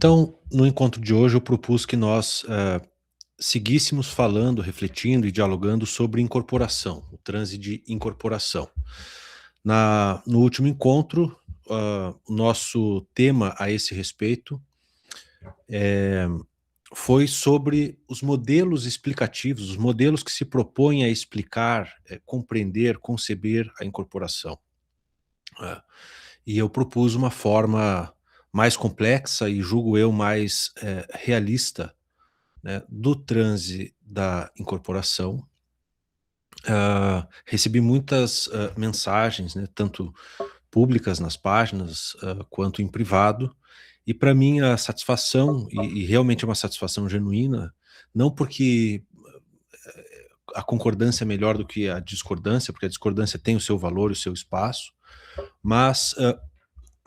Então, no encontro de hoje, eu propus que nós seguíssemos falando, refletindo e dialogando sobre incorporação, o transe de incorporação. No último encontro, o nosso tema a esse respeito foi sobre os modelos explicativos, os modelos que se propõem a explicar, compreender, conceber a incorporação. Ah, E eu propus uma forma mais complexa e, julgo eu, mais realista, né, do transe da incorporação. Recebi muitas mensagens, né, tanto públicas nas páginas quanto em privado, e para mim a satisfação, e realmente é uma satisfação genuína, não porque a concordância é melhor do que a discordância, porque a discordância tem o seu valor e o seu espaço, mas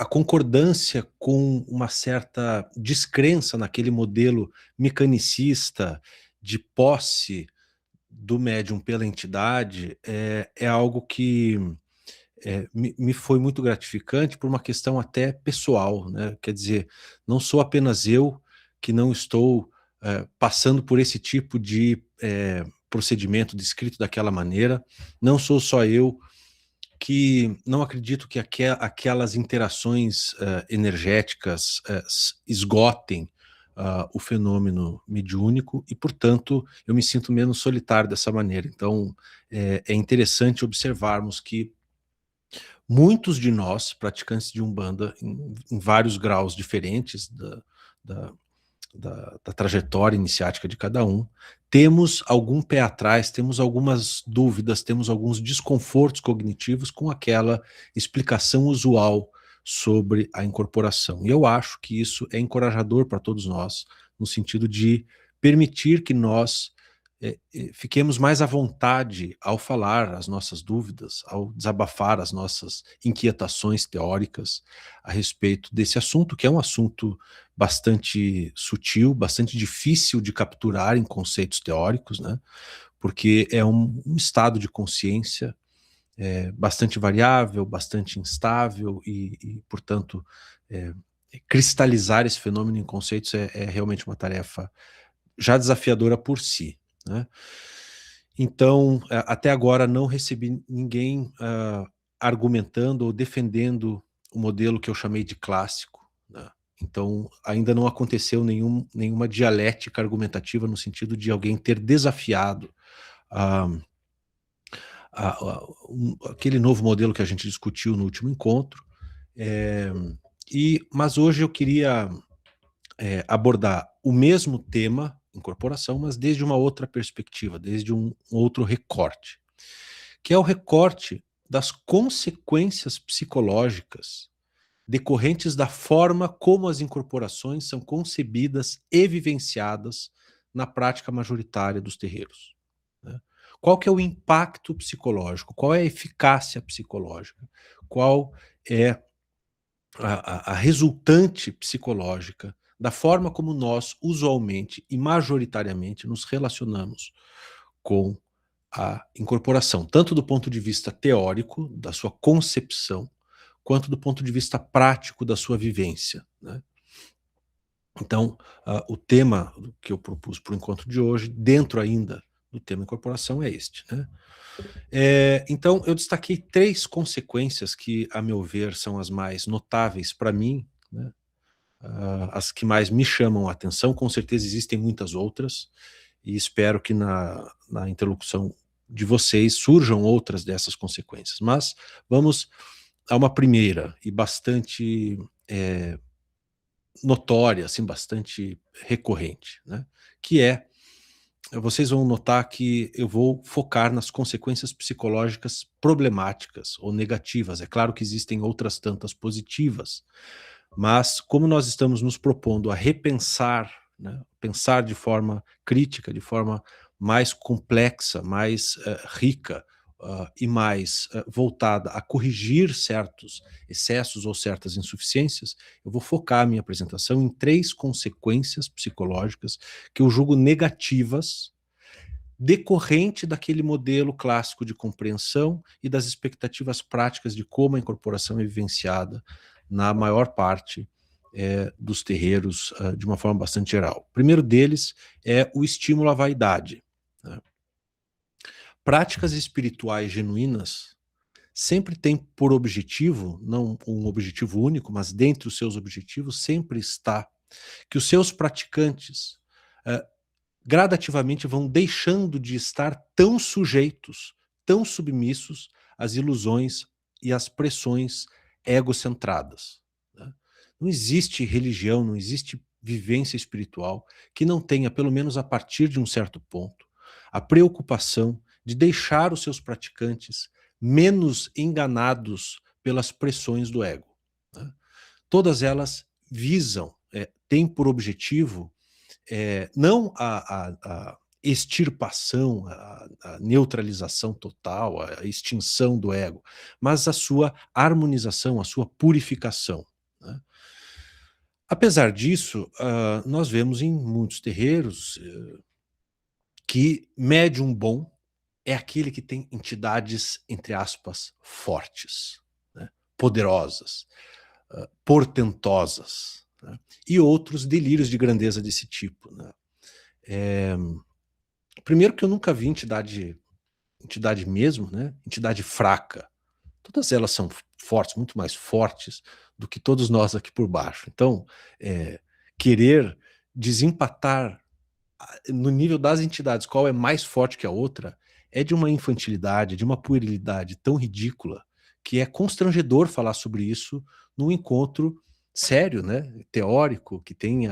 a concordância com uma certa descrença naquele modelo mecanicista de posse do médium pela entidade é algo que me foi muito gratificante por uma questão até pessoal, né? Quer dizer, não sou apenas eu que não estou passando por esse tipo de procedimento descrito daquela maneira, não sou só eu que não acredito que aquelas interações energéticas esgotem o fenômeno mediúnico e, portanto, eu me sinto menos solitário dessa maneira. Então, é interessante observarmos que muitos de nós, praticantes de Umbanda, em vários graus diferentes da, da trajetória iniciática de cada um, temos algum pé atrás, temos algumas dúvidas, temos alguns desconfortos cognitivos com aquela explicação usual sobre a incorporação. E eu acho que isso é encorajador para todos nós, no sentido de permitir que nós fiquemos mais à vontade ao falar as nossas dúvidas, ao desabafar as nossas inquietações teóricas a respeito desse assunto, que é um assunto bastante sutil, bastante difícil de capturar em conceitos teóricos, né? Porque é um estado de consciência bastante variável, bastante instável portanto, cristalizar esse fenômeno em conceitos é realmente uma tarefa já desafiadora por si, né? Então, até agora não recebi ninguém argumentando ou defendendo o modelo que eu chamei de clássico, né? Então, ainda não aconteceu nenhuma dialética argumentativa no sentido de alguém ter desafiado aquele novo modelo que a gente discutiu no último encontro. Mas hoje eu queria abordar o mesmo tema, incorporação, mas desde uma outra perspectiva, desde um outro recorte, que é o recorte das consequências psicológicas decorrentes da forma como as incorporações são concebidas e vivenciadas na prática majoritária dos terreiros, né? Qual que é o impacto psicológico? Qual é a eficácia psicológica? Qual é a resultante psicológica da forma como nós, usualmente e majoritariamente, nos relacionamos com a incorporação, tanto do ponto de vista teórico, da sua concepção, quanto do ponto de vista prático da sua vivência, né? Então, o tema que eu propus para o encontro de hoje, dentro ainda do tema incorporação, é este, né? Então, eu destaquei 3 consequências que, a meu ver, são as mais notáveis para mim, né? As que mais me chamam a atenção. Com certeza existem muitas outras, e espero que na interlocução de vocês surjam outras dessas consequências. Mas vamos a uma primeira e bastante notória, assim, bastante recorrente, né? Que vocês vão notar que eu vou focar nas consequências psicológicas problemáticas ou negativas. É claro que existem outras tantas positivas, mas como nós estamos nos propondo a repensar, né, pensar de forma crítica, de forma mais complexa, mais rica e mais voltada a corrigir certos excessos ou certas insuficiências, eu vou focar a minha apresentação em 3 consequências psicológicas que eu julgo negativas, decorrente daquele modelo clássico de compreensão e das expectativas práticas de como a incorporação é vivenciada na maior parte dos terreiros de uma forma bastante geral. O primeiro deles é o estímulo à vaidade, né? Práticas espirituais genuínas sempre têm por objetivo, não um objetivo único, mas dentre os seus objetivos sempre está que os seus praticantes gradativamente vão deixando de estar tão sujeitos, tão submissos às ilusões e às pressões egocentradas, né? Não existe religião, não existe vivência espiritual que não tenha, pelo menos a partir de um certo ponto, a preocupação de deixar os seus praticantes menos enganados pelas pressões do ego, né? Todas elas visam, têm por objetivo não a extirpação, a neutralização total, a extinção do ego, mas a sua harmonização, a sua purificação, né? Apesar disso, nós vemos em muitos terreiros que médium bom é aquele que tem entidades, entre aspas, fortes, né? Poderosas, portentosas, né? E outros delírios de grandeza desse tipo, né? Primeiro que eu nunca vi entidade mesmo, né? Entidade fraca. Todas elas são fortes, muito mais fortes do que todos nós aqui por baixo. Então, querer desempatar no nível das entidades qual é mais forte que a outra é de uma infantilidade, de uma puerilidade tão ridícula que é constrangedor falar sobre isso num encontro sério, né, teórico, que tem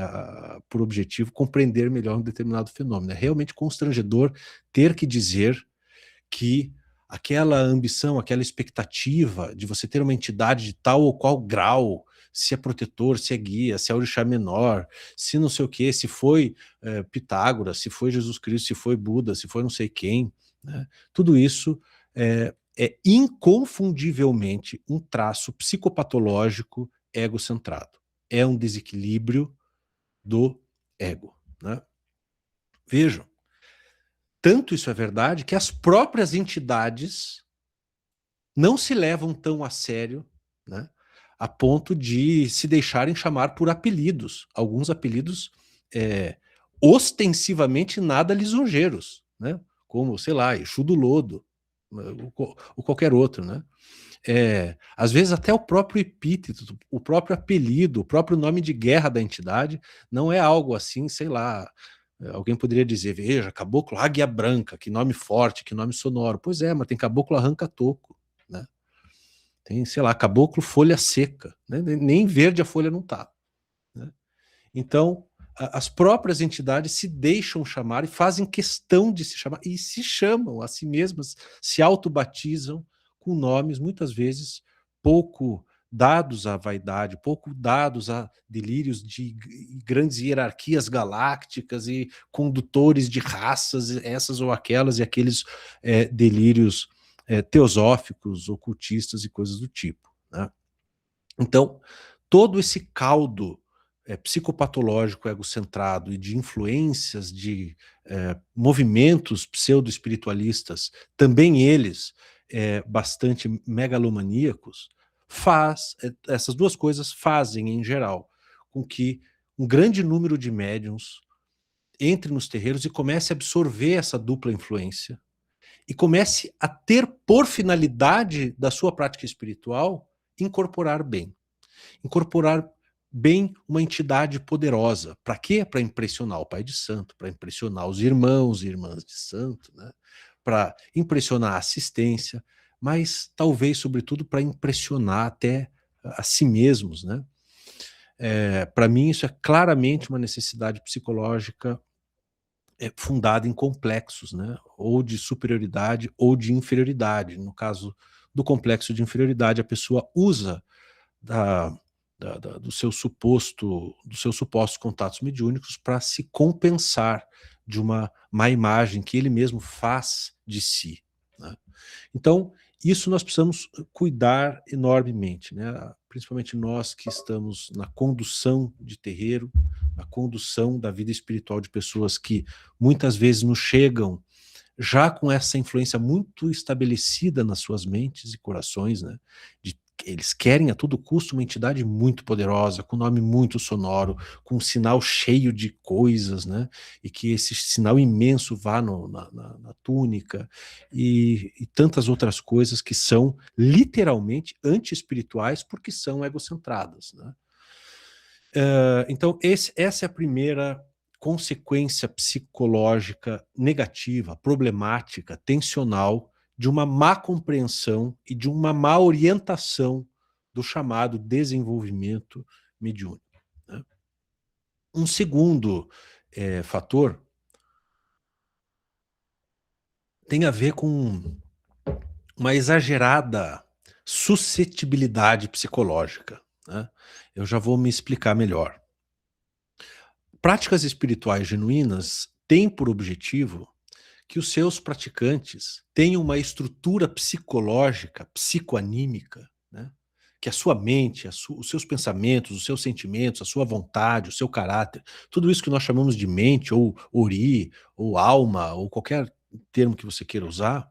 por objetivo compreender melhor um determinado fenômeno. É realmente constrangedor ter que dizer que aquela ambição, aquela expectativa de você ter uma entidade de tal ou qual grau, se é protetor, se é guia, se é orixá menor, se não sei o que, se foi Pitágoras, se foi Jesus Cristo, se foi Buda, se foi não sei quem, né? Tudo isso é inconfundivelmente um traço psicopatológico egocentrado. É um desequilíbrio do ego, né? Vejam, tanto isso é verdade que as próprias entidades não se levam tão a sério, né, a ponto de se deixarem chamar por apelidos. Alguns apelidos ostensivamente nada lisonjeiros, né, como, sei lá, Exu do Lodo, ou qualquer outro, né? Às vezes até o próprio epíteto, o próprio apelido, o próprio nome de guerra da entidade não é algo assim, sei lá, alguém poderia dizer, veja, caboclo águia branca, que nome forte, que nome sonoro. Pois é, mas tem caboclo arranca-toco, né? Tem, sei lá, caboclo folha seca, né? Nem verde a folha não tá, né? Então, as próprias entidades se deixam chamar e fazem questão de se chamar, e se chamam a si mesmas, se autobatizam com nomes, muitas vezes, pouco dados à vaidade, pouco dados a delírios de grandes hierarquias galácticas e condutores de raças, essas ou aquelas, e aqueles delírios teosóficos, ocultistas e coisas do tipo, né? Então, todo esse caldo psicopatológico, egocentrado e de influências de movimentos pseudo-espiritualistas, também eles bastante megalomaníacos, essas duas coisas fazem, em geral, com que um grande número de médiums entre nos terreiros e comece a absorver essa dupla influência e comece a ter por finalidade da sua prática espiritual incorporar bem. Incorporar bem uma entidade poderosa. Para quê? Para impressionar o pai de santo, para impressionar os irmãos e irmãs de santo, né? Para impressionar a assistência, mas talvez, sobretudo, para impressionar até a si mesmos, né? Para mim, isso é claramente uma necessidade psicológica fundada em complexos, né? Ou de superioridade ou de inferioridade. No caso do complexo de inferioridade, a pessoa usa dos seus supostos contatos mediúnicos para se compensar de uma má imagem que ele mesmo faz de si, né? Então, isso nós precisamos cuidar enormemente, né? Principalmente nós que estamos na condução de terreiro, na condução da vida espiritual de pessoas que muitas vezes nos chegam já com essa influência muito estabelecida nas suas mentes e corações, né? De eles querem a todo custo uma entidade muito poderosa, com nome muito sonoro, com um sinal cheio de coisas, né? E que esse sinal imenso vá na túnica e tantas outras coisas que são literalmente anti-espirituais porque são egocentradas, né? Então, essa é a primeira consequência psicológica negativa, problemática, tensional, de uma má compreensão e de uma má orientação do chamado desenvolvimento mediúnico, né? Um segundo fator tem a ver com uma exagerada suscetibilidade psicológica, né? Eu já vou me explicar melhor. Práticas espirituais genuínas têm por objetivo que os seus praticantes tenham uma estrutura psicológica, psicoanímica, né? Que a sua mente, os seus pensamentos, os seus sentimentos, a sua vontade, o seu caráter, tudo isso que nós chamamos de mente, ou ori, ou alma, ou qualquer termo que você queira usar,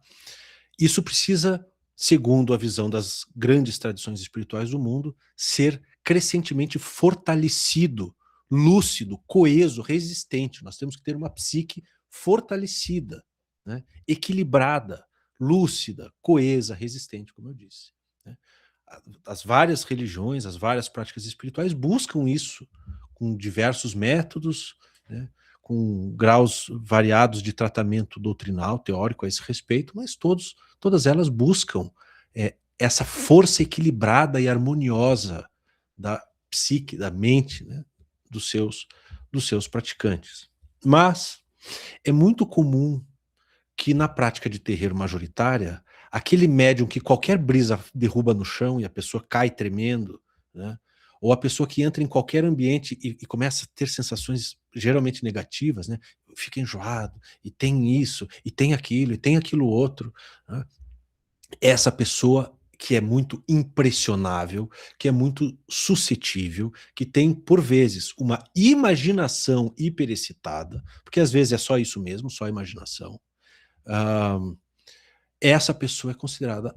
isso precisa, segundo a visão das grandes tradições espirituais do mundo, ser crescentemente fortalecido, lúcido, coeso, resistente. Nós temos que ter uma psique fortalecida, né? Equilibrada, lúcida, coesa, resistente, como eu disse, né? As várias religiões, as várias práticas espirituais buscam isso com diversos métodos, né? Com graus variados de tratamento doutrinal, teórico a esse respeito, mas todas elas buscam essa força equilibrada e harmoniosa da psique, da mente, né? dos seus praticantes. Mas é muito comum que na prática de terreiro majoritária, aquele médium que qualquer brisa derruba no chão e a pessoa cai tremendo, né? Ou a pessoa que entra em qualquer ambiente e começa a ter sensações geralmente negativas, né? Fica enjoado, e tem isso, e tem aquilo outro, né? Essa pessoa que é muito impressionável, que é muito suscetível, que tem, por vezes, uma imaginação hiperexcitada, porque às vezes é só isso mesmo, só imaginação. Essa pessoa é considerada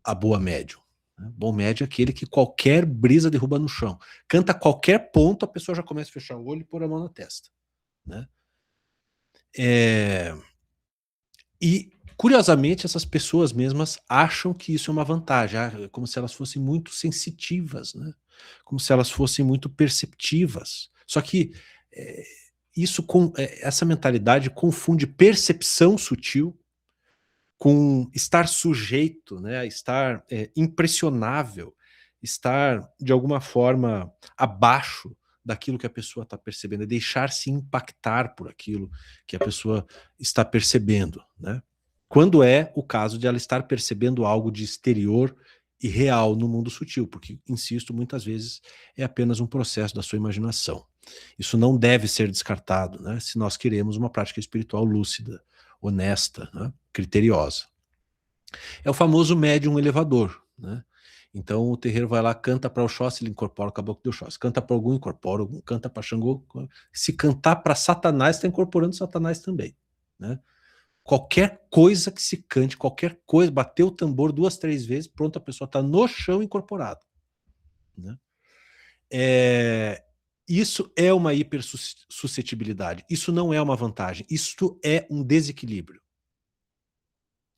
a boa médium, né? Bom médium é aquele que qualquer brisa derruba no chão. Canta qualquer ponto, a pessoa já começa a fechar o olho e pôr a mão na testa, né? E, curiosamente, essas pessoas mesmas acham que isso é uma vantagem, como se elas fossem muito sensitivas, né? Como se elas fossem muito perceptivas. Só que é, essa mentalidade confunde percepção sutil com estar sujeito, né, estar impressionável, estar de alguma forma abaixo daquilo que a pessoa está percebendo, é deixar-se impactar por aquilo que a pessoa está percebendo, né? Quando é o caso de ela estar percebendo algo de exterior e real no mundo sutil, porque, insisto, muitas vezes é apenas um processo da sua imaginação. Isso não deve ser descartado, né, se nós queremos uma prática espiritual lúcida, honesta, né, criteriosa. É o famoso médium elevador, né? Então o terreiro vai lá, canta para Oxóssi, ele incorpora o caboclo de Oxóssi. Canta para Ogum, incorpora Ogum. Canta para Xangô. Se cantar para Satanás, está incorporando Satanás também, né? Qualquer coisa que se cante, qualquer coisa, bater o tambor 2, 3 vezes, pronto, a pessoa está no chão incorporada, né? Isso é uma hipersuscetibilidade. Isso não é uma vantagem. Isso é um desequilíbrio.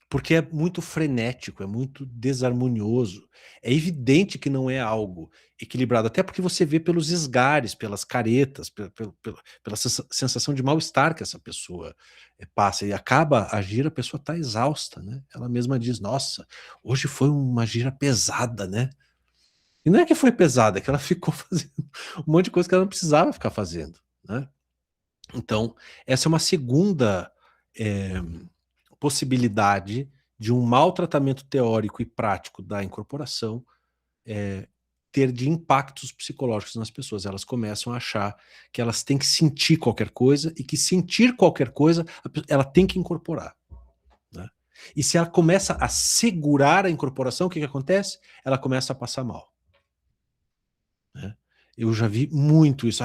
Porque é muito frenético, é muito desarmonioso. É evidente que não é algo equilibrado, até porque você vê pelos esgares, pelas caretas, pela sensação de mal-estar que essa pessoa passa. E acaba a gira, a pessoa está exausta, né? Ela mesma diz: nossa, hoje foi uma gira pesada, né? E não é que foi pesada, é que ela ficou fazendo um monte de coisa que ela não precisava ficar fazendo, né? Então, essa é uma segunda possibilidade de um mau tratamento teórico e prático da incorporação ter de impactos psicológicos nas pessoas. Elas começam a achar que elas têm que sentir qualquer coisa e que sentir qualquer coisa ela tem que incorporar, né? E se ela começa a segurar a incorporação, o que acontece? Ela começa a passar mal, né? Eu já vi muito isso.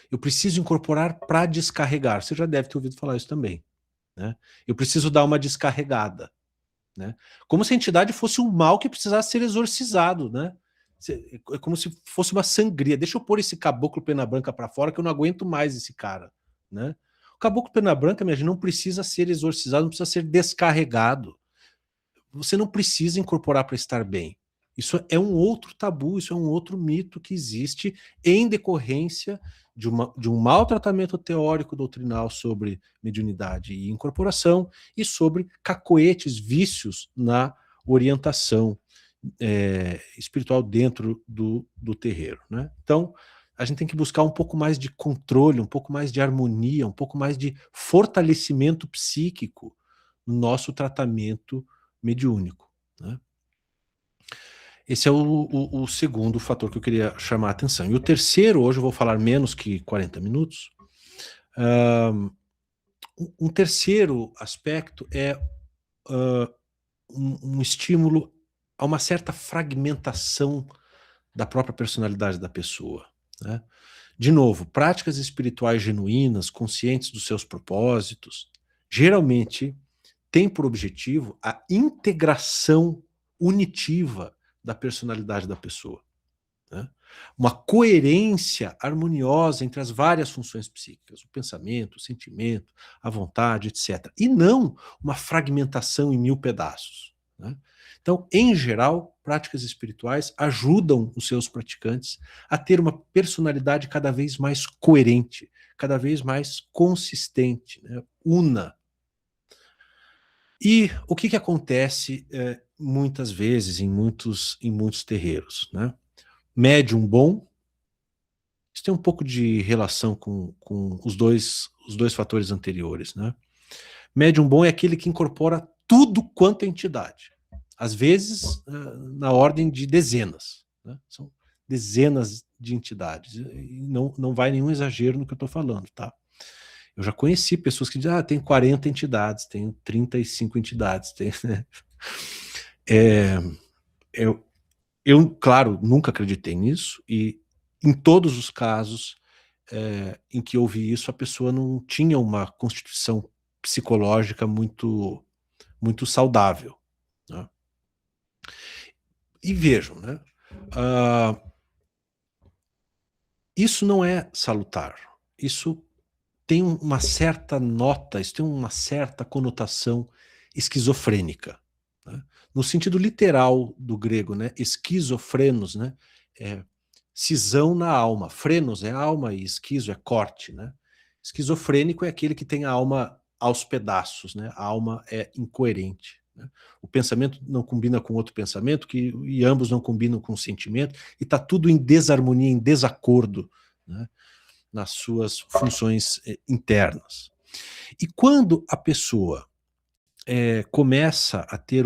Eu preciso incorporar para descarregar. Você já deve ter ouvido falar isso também, né? Eu preciso dar uma descarregada. né? Como se a entidade fosse um mal que precisasse ser exorcizado, né? É como se fosse uma sangria. Deixa eu pôr esse caboclo pena branca para fora que eu não aguento mais esse cara, né? O caboclo pena branca, minha gente, não precisa ser exorcizado, não precisa ser descarregado. Você não precisa incorporar para estar bem. Isso é um outro tabu, isso é um outro mito que existe em decorrência de um mau tratamento teórico doutrinal sobre mediunidade e incorporação e sobre cacoetes, vícios na orientação espiritual dentro do terreiro, né? Então, a gente tem que buscar um pouco mais de controle, um pouco mais de harmonia, um pouco mais de fortalecimento psíquico no nosso tratamento mediúnico, né? Esse é o segundo fator que eu queria chamar a atenção. E o terceiro, hoje eu vou falar menos que 40 minutos. Um terceiro aspecto é um estímulo a uma certa fragmentação da própria personalidade da pessoa, né? De novo, práticas espirituais genuínas, conscientes dos seus propósitos, geralmente têm por objetivo a integração unitiva da personalidade da pessoa, né? Uma coerência harmoniosa entre as várias funções psíquicas, o pensamento, o sentimento, a vontade, etc. E não uma fragmentação em 1000 pedaços, né? Então, em geral, práticas espirituais ajudam os seus praticantes a ter uma personalidade cada vez mais coerente, cada vez mais consistente, né? Una. E o que acontece muitas vezes em muitos terreiros, né? Médium bom, isso tem um pouco de relação com os dois fatores anteriores, né? Médium bom é aquele que incorpora tudo quanto é entidade. Às vezes, na ordem de dezenas, né? São dezenas de entidades. E não vai nenhum exagero no que eu estou falando, tá? Eu já conheci pessoas que dizem, tem 40 entidades, tem 35 entidades. Tem, né? Eu, claro, nunca acreditei nisso, e em todos os casos em que eu vi isso, a pessoa não tinha uma constituição psicológica muito, muito saudável, né? E vejam, né? Isso não é salutar. Isso tem uma certa nota, isso tem uma certa conotação esquizofrênica, né? No sentido literal do grego, né? Esquizofrenos, né? Cisão na alma. Frenos é alma e esquizo é corte, né? Esquizofrênico é aquele que tem a alma aos pedaços, né? A alma é incoerente, né? O pensamento não combina com outro pensamento, e ambos não combinam com o sentimento, e está tudo em desarmonia, em desacordo, né? Nas suas funções internas. E quando a pessoa começa a ter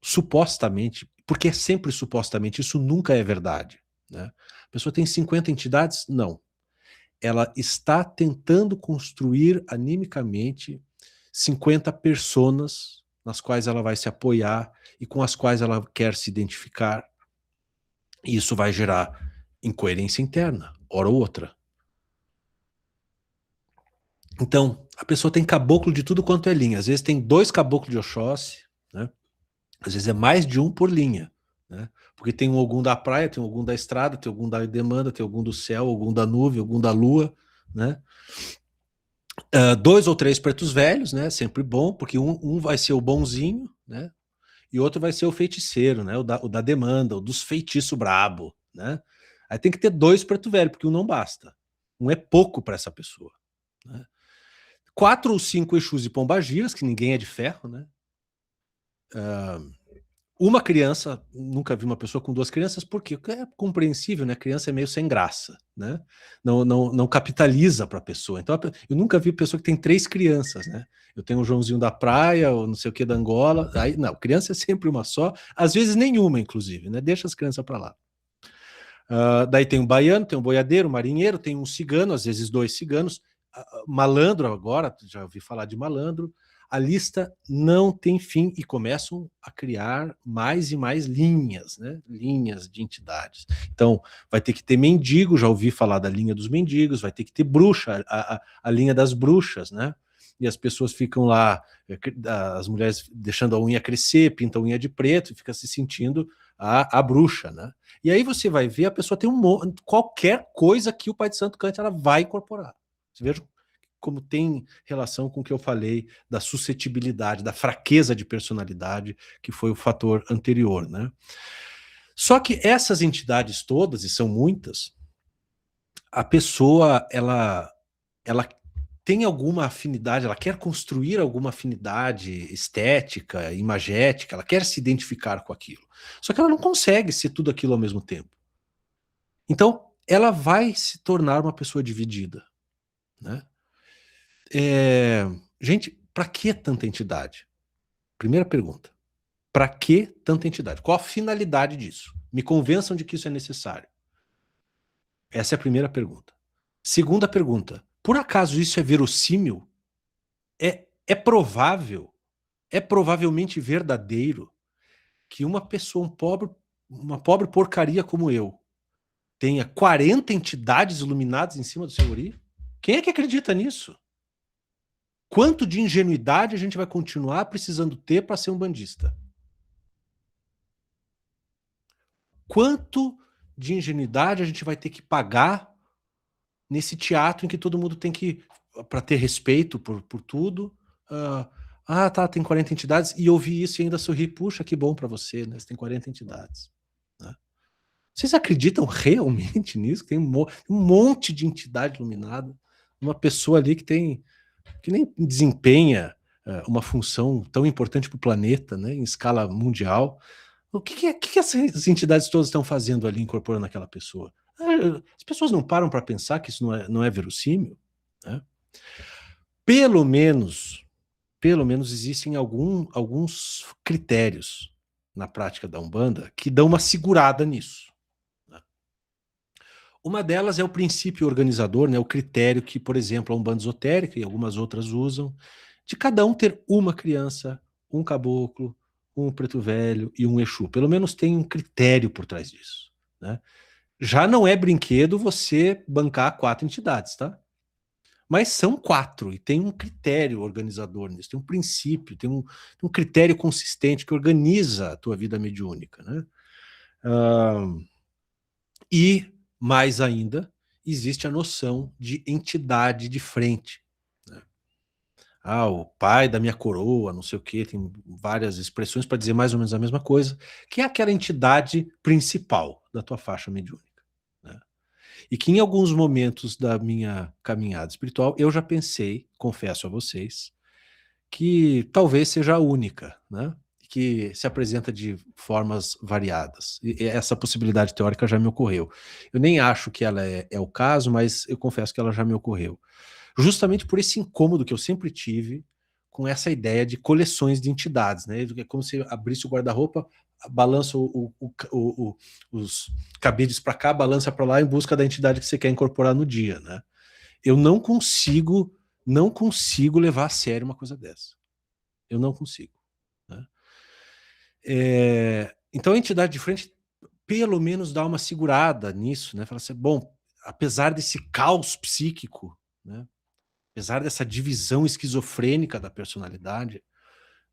supostamente, porque é sempre supostamente, isso nunca é verdade, né? A pessoa tem 50 entidades? Não. Ela está tentando construir animicamente 50 personas nas quais ela vai se apoiar e com as quais ela quer se identificar. E isso vai gerar incoerência interna, hora ou outra. Então, a pessoa tem caboclo de tudo quanto é linha. Às vezes tem 2 caboclos de Oxóssi, né? Às vezes é mais de um por linha, né? Porque tem um Ogum da praia, tem um Ogum da estrada, tem um Ogum da demanda, tem um Ogum do céu, Ogum da nuvem, Ogum da lua, né? 2 ou 3 pretos velhos, né? Sempre bom, porque um vai ser o bonzinho, né? E outro vai ser o feiticeiro, né? O da demanda, o dos feitiços brabo, né? Aí tem que ter 2 preto velho, porque um não basta. Um é pouco para essa pessoa, né? 4 ou 5 Exus e Pombagiras, que ninguém é de ferro, né? Uma criança, nunca vi uma pessoa com 2 crianças, porque é compreensível, né? A criança é meio sem graça, né? Não capitaliza para a pessoa. Então, eu nunca vi pessoa que tem 3 crianças, né? Eu tenho o Joãozinho da praia, ou não sei o que da Angola. Aí, não, criança é sempre uma só, às vezes nenhuma, inclusive, né? Deixa as crianças para lá. Daí tem um baiano, tem um boiadeiro, um marinheiro, tem um cigano, às vezes 2 ciganos, malandro agora, já ouvi falar de malandro. A lista não tem fim e começam a criar mais e mais linhas, né? Linhas de entidades. Então, vai ter que ter mendigo, já ouvi falar da linha dos mendigos, vai ter que ter bruxa, a linha das bruxas, né? e as pessoas ficam lá, as mulheres deixando a unha crescer, pintam a unha de preto, e fica se sentindo a bruxa, né? E aí você vai ver, a pessoa tem qualquer coisa que o Pai de Santo cante, ela vai incorporar. Você veja como tem relação com o que eu falei da suscetibilidade, da fraqueza de personalidade, que foi o fator anterior, né? Só que essas entidades todas, e são muitas, a pessoa, ela tem alguma afinidade, ela quer construir alguma afinidade estética, imagética, ela quer se identificar com aquilo. Só que ela não consegue ser tudo aquilo ao mesmo tempo. Então, ela vai se tornar uma pessoa dividida, né? Gente, para que tanta entidade? Primeira pergunta. Para que tanta entidade? Qual a finalidade disso? Me convençam de que isso é necessário. Essa é a primeira pergunta. Segunda pergunta. Por acaso isso é verossímil? É provável? É provavelmente verdadeiro que uma pessoa, uma pobre porcaria como eu, tenha 40 entidades iluminadas em cima do seu uri? Quem é que acredita nisso? Quanto de ingenuidade a gente vai continuar precisando ter para ser um bandista? Quanto de ingenuidade a gente vai ter que pagar nesse teatro em que todo mundo tem que, para ter respeito por tudo, tá, tem 40 entidades, e eu vi isso e ainda sorri, puxa, que bom para você, né? Você tem 40 entidades. Né? Vocês acreditam realmente nisso? Tem um monte de entidade iluminada, uma pessoa ali que nem desempenha uma função tão importante para o planeta, né, em escala mundial. O que essas entidades todas estão fazendo ali, incorporando aquela pessoa? As pessoas não param para pensar que isso não é verossímil? Né? Pelo menos existem alguns critérios na prática da Umbanda que dão uma segurada nisso. Né? Uma delas é o princípio organizador, né, o critério que, por exemplo, a Umbanda esotérica e algumas outras usam, de cada um ter uma criança, um caboclo, um preto velho e um Exu. Pelo menos tem um critério por trás disso. Né? Já não é brinquedo você bancar 4 entidades, tá? Mas são 4, e tem um critério organizador nisso, tem um princípio, tem um critério consistente que organiza a tua vida mediúnica, né? E, mais ainda, existe a noção de entidade de frente. Né? O pai da minha coroa, não sei o quê, tem várias expressões para dizer mais ou menos a mesma coisa, que é aquela entidade principal da tua faixa mediúnica. Né? E que em alguns momentos da minha caminhada espiritual, eu já pensei, confesso a vocês, que talvez seja a única, né? Que se apresenta de formas variadas. E essa possibilidade teórica já me ocorreu. Eu nem acho que ela é o caso, mas eu confesso que ela já me ocorreu. Justamente por esse incômodo que eu sempre tive com essa ideia de coleções de entidades, né? É como se abrisse o guarda-roupa, balança os cabides para cá, balança para lá em busca da entidade que você quer incorporar no dia, né? Eu não consigo levar a sério uma coisa dessa. Eu não consigo. Né? Então a entidade de frente pelo menos dá uma segurada nisso, né? Fala assim, bom, apesar desse caos psíquico, né? Apesar dessa divisão esquizofrênica da personalidade,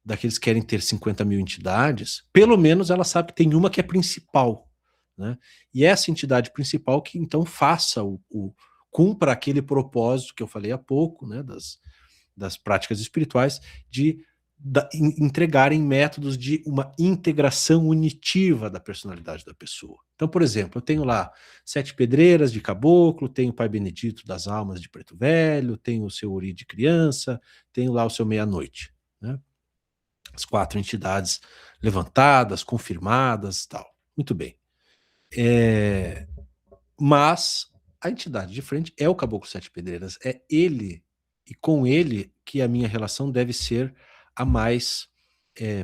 daqueles que querem ter 50 mil entidades, pelo menos ela sabe que tem uma que é principal. Né? E essa entidade principal que então faça cumpra aquele propósito que eu falei há pouco, né, das práticas espirituais, de entregarem métodos de uma integração unitiva da personalidade da pessoa. Então, por exemplo, eu tenho lá 7 pedreiras de caboclo, tenho o Pai Benedito das almas de preto velho, tenho o seu Uri de criança, tenho lá o seu meia-noite. Né? As 4 entidades levantadas, confirmadas, tal. Muito bem. Mas a entidade de frente é o Caboclo Sete Pedreiras, é ele, e com ele que a minha relação deve ser a mais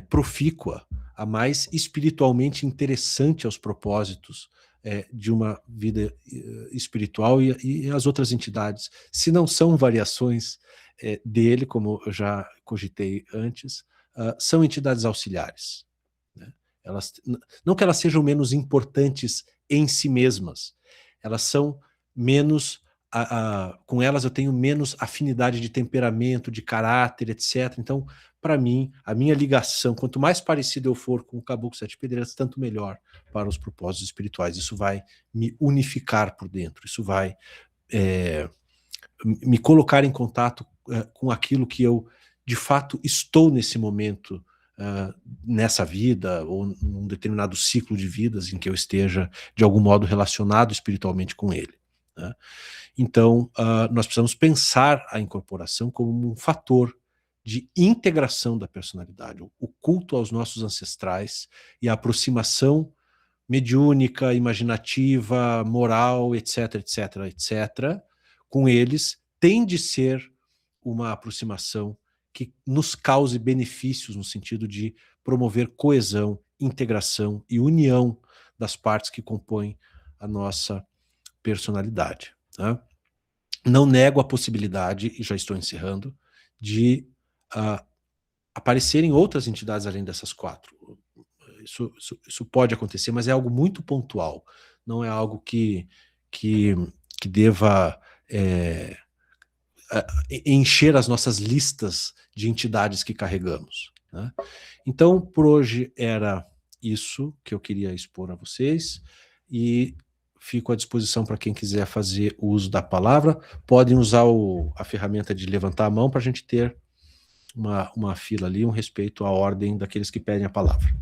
profícua, a mais espiritualmente interessante aos propósitos de uma vida espiritual, e as outras entidades, se não são variações dele, como eu já cogitei antes, são entidades auxiliares. Né? Não que elas sejam menos importantes em si mesmas, elas são menos com elas eu tenho menos afinidade de temperamento, de caráter, etc. Então, para mim, a minha ligação, quanto mais parecido eu for com o Caboclo Sete Pedreiras, tanto melhor para os propósitos espirituais. Isso vai me unificar por dentro, isso vai me colocar em contato com aquilo que eu, de fato, estou nesse momento, nessa vida, ou num determinado ciclo de vidas em que eu esteja, de algum modo, relacionado espiritualmente com ele, né? Então, nós precisamos pensar a incorporação como um fator de integração da personalidade, o culto aos nossos ancestrais e a aproximação mediúnica, imaginativa, moral, etc, etc, etc, com eles, tem de ser uma aproximação que nos cause benefícios no sentido de promover coesão, integração e união das partes que compõem a nossa personalidade, tá? Não nego a possibilidade, e já estou encerrando, de aparecerem outras entidades além dessas 4. Isso pode acontecer, mas é algo muito pontual. Não é algo que deva encher as nossas listas de entidades que carregamos, né? Então, por hoje era isso que eu queria expor a vocês, e fico à disposição para quem quiser fazer uso da palavra. Podem usar a ferramenta de levantar a mão para a gente ter uma fila ali, um respeito à ordem daqueles que pedem a palavra.